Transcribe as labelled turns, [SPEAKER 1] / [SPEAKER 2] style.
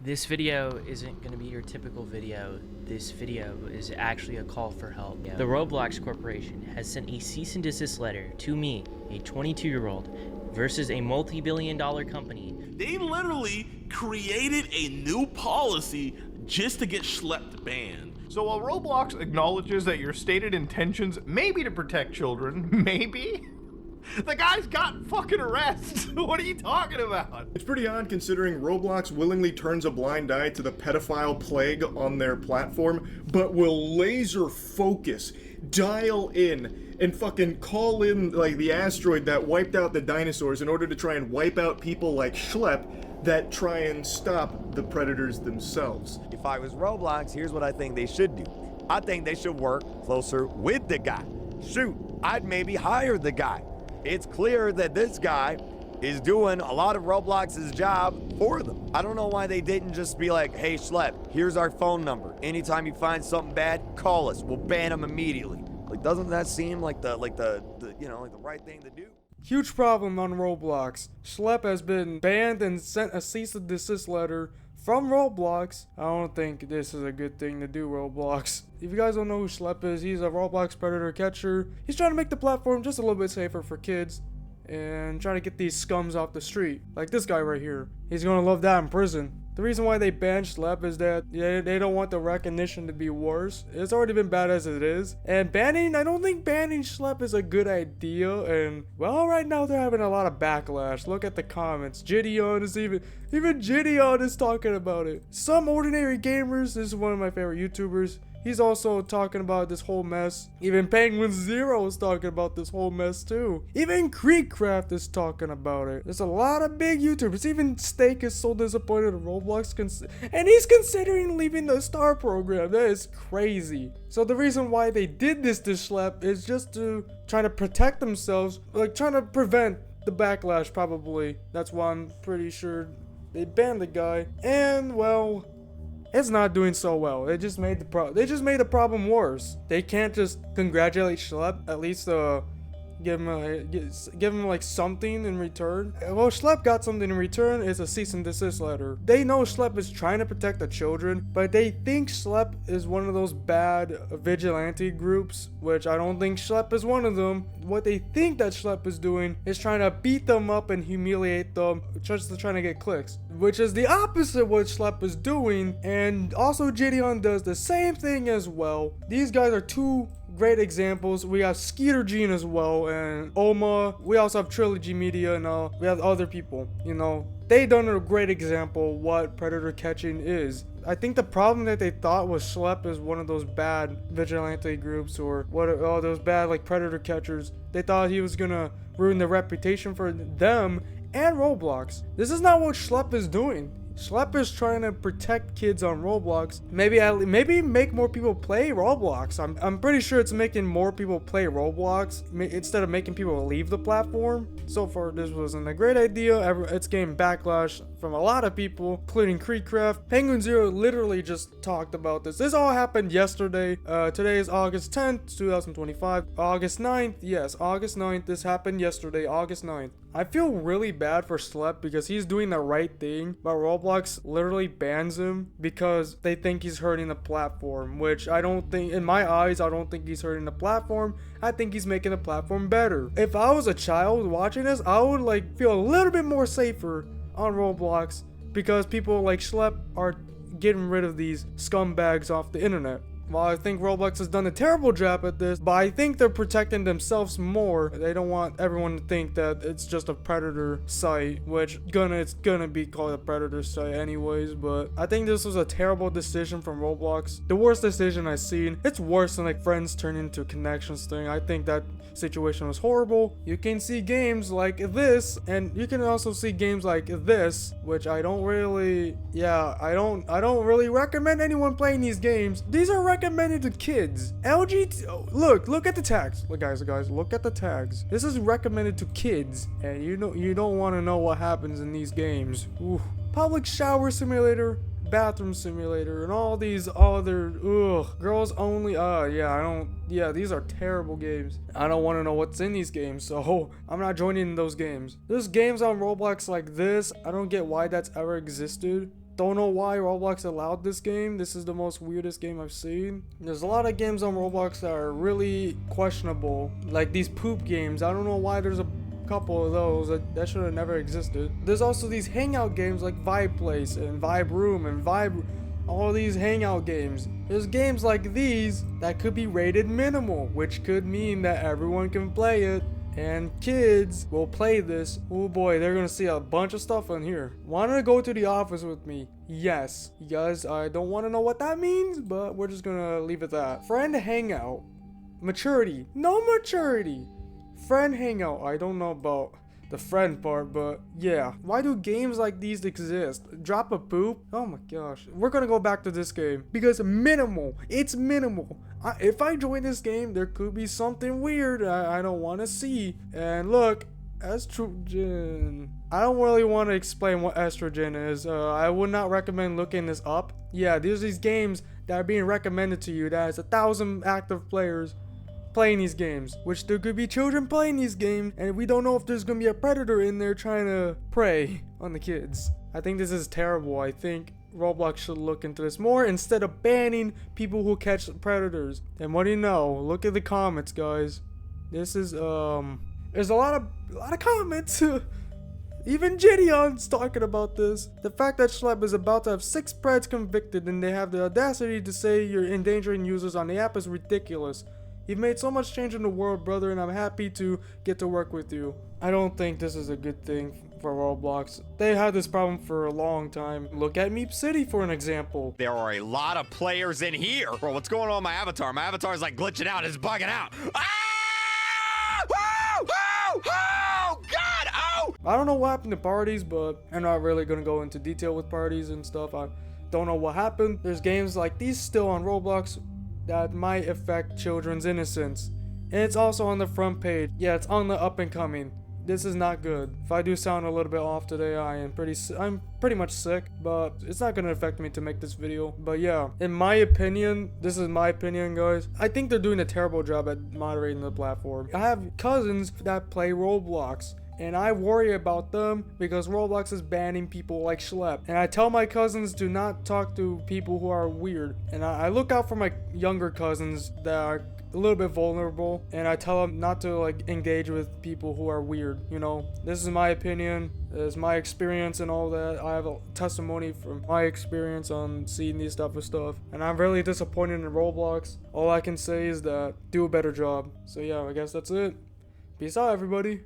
[SPEAKER 1] This video isn't going to be your typical video. This video is actually a call for help. The Roblox Corporation has sent a cease and desist letter to me, a 22-year-old, versus a multi-billion-dollar company.
[SPEAKER 2] They literally created a new policy just to get Schlep banned.
[SPEAKER 3] So while Roblox acknowledges that your stated intentions may be to protect children, maybe? The guy's got fucking arrests. What are you talking about?
[SPEAKER 4] It's pretty odd considering Roblox willingly turns a blind eye to the pedophile plague on their platform, but will laser focus, dial in, and fucking call in like the asteroid that wiped out the dinosaurs in order to try and wipe out people like Schlep that try and stop the predators themselves.
[SPEAKER 5] If I was Roblox, here's what I think they should do. I think they should work closer with the guy. Shoot, I'd maybe hire the guy. It's clear that this guy is doing a lot of Roblox's job for them. I don't know why they didn't just be like, hey Schlep, here's our phone number. Anytime you find something bad, call us. We'll ban them immediately. Like, doesn't that seem like the right thing to do?
[SPEAKER 6] Huge problem on Roblox. Schlep has been banned and sent a cease and desist letter from Roblox. I don't think this is a good thing to do, Roblox. If you guys don't know who Schlep is, he's a Roblox predator catcher. He's trying to make the platform just a little bit safer for kids and trying to get these scums off the street. Like this guy right here. He's gonna love that in prison. The reason why they banned Schlep is that they don't want the recognition to be worse. It's already been bad as it is. And I don't think banning Schlep is a good idea. And, well, right now they're having a lot of backlash. Look at the comments. Even Jidion is talking about it. SomeOrdinaryGamers, this is one of my favorite YouTubers. He's also talking about this whole mess. Even Penguin0 is talking about this whole mess too. Even KreekCraft is talking about it. There's a lot of big YouTubers. Even Steak is so disappointed in Roblox and he's considering leaving the star program. That is crazy. So the reason why they did this to Schlep is just to try to protect themselves, like trying to prevent the backlash probably. That's why I'm pretty sure they banned the guy. And well, it's not doing so well. They just made the problem worse. They can't just congratulate Schlep, at least give him like something in return. Well, Schlep got something in return. It's a cease and desist letter. They know Schlep is trying to protect the children, but they think Schlep is one of those bad vigilante groups, which I don't think Schlep is one of them. What they think that Schlep is doing is trying to beat them up and humiliate them, just to trying to get clicks, which is the opposite of what Schlep is doing. And also Jidion does the same thing as well. These guys are two great examples. We have Skeeter Gene as well, and Oma. We also have Trilogy Media, and we have other people. You know, they done a great example what predator catching is. I think the problem that they thought was Schlep is one of those bad vigilante groups, or those bad like predator catchers. They thought he was gonna ruin the reputation for them and Roblox. This is not what Schlep is doing. Schlep is trying to protect kids on Roblox. Maybe make more people play Roblox. I'm pretty sure it's making more people play Roblox instead of making people leave the platform. So far, this wasn't a great idea. It's getting backlash from a lot of people, including KreekCraft. Penguin0 literally just talked about this. This all happened yesterday. Today is August 10th, 2025. August 9th. Yes, August 9th. This happened yesterday, August 9th. I feel really bad for Schlep because he's doing the right thing, but Roblox literally bans him because they think he's hurting the platform, which I don't think, in my eyes, I don't think he's hurting the platform. I think he's making the platform better. If I was a child watching this, I would like feel a little bit more safer on Roblox because people like Schlep are getting rid of these scumbags off the internet. Well, I think Roblox has done a terrible job at this, but I think they're protecting themselves more. They don't want everyone to think that it's just a predator site, which it's gonna be called a predator site anyways. But I think this was a terrible decision from Roblox. The worst decision I've seen. It's worse than like friends turn into connections thing. I think that situation was horrible. You can see games like this, and you can also see games like this, which I don't really recommend anyone playing these games. These are recommended to kids. Look at the tags. Look guys, look at the tags. This is recommended to kids, and you don't want to know what happens in these games. Ooh. Public shower simulator, bathroom simulator, and all these other girls only. These are terrible games. I don't want to know what's in these games, so I'm not joining those games. There's games on Roblox like this. I don't get why that's ever existed. Don't know why Roblox allowed this game. This is the most weirdest game I've seen. There's a lot of games on Roblox that are really questionable, like these poop games. I don't know why there's a couple of those that should have never existed. There's also these hangout games like Vibe Place and Vibe Room and all these hangout games. There's games like these that could be rated minimal, which could mean that everyone can play it. And kids will play this. Oh boy, they're gonna see a bunch of stuff on here. Wanted to go to the office with me? Yes. You guys, I don't want to know what that means, but we're just gonna leave it at that. Friend hangout. Maturity. No maturity. Friend hangout. I don't know about the friend part, but yeah. Why do games like these exist? Drop a poop? Oh my gosh. We're gonna go back to this game because minimal. It's minimal. If I join this game, there could be something weird I don't want to see. And look, estrogen. I don't really want to explain what estrogen is. I would not recommend looking this up. Yeah, there's these games that are being recommended to you that has 1,000 active players playing these games, which there could be children playing these games, and we don't know if there's gonna be a predator in there trying to prey on the kids. I think this is terrible. I think Roblox should look into this more instead of banning people who catch predators. And what do you know? Look at the comments, guys. This is there's a lot of comments. Even Jidion's talking about this. The fact that Schlep is about to have 6 Preds convicted and they have the audacity to say you're endangering users on the app is ridiculous. You've made so much change in the world, brother, and I'm happy to get to work with you. I don't think this is a good thing for Roblox. They had this problem for a long time. Look at Meep City for an example.
[SPEAKER 5] There are a lot of players in here. Bro, what's going on with my avatar? My avatar is like glitching out. It's bugging out. Ah! Oh! Oh! Oh! God! Oh!
[SPEAKER 6] I don't know what happened to parties, but I'm not really gonna go into detail with parties and stuff. I don't know what happened. There's games like these still on Roblox that might affect children's innocence. And it's also on the front page. Yeah, it's on the up and coming. This is not good. If I do sound a little bit off today, I'm pretty much sick, but it's not gonna affect me to make this video. But yeah, in my opinion, this is my opinion, guys, I think they're doing a terrible job at moderating the platform. I have cousins that play Roblox, and I worry about them because Roblox is banning people like Schlep. And I tell my cousins do not talk to people who are weird. And I look out for my younger cousins that are a little bit vulnerable, and I tell them not to like engage with people who are weird. You know, this is my opinion, this is my experience and all that. I have a testimony from my experience on seeing these type of stuff, and I'm really disappointed in Roblox. All I can say is that do a better job. So yeah, I guess that's it. Peace out, everybody.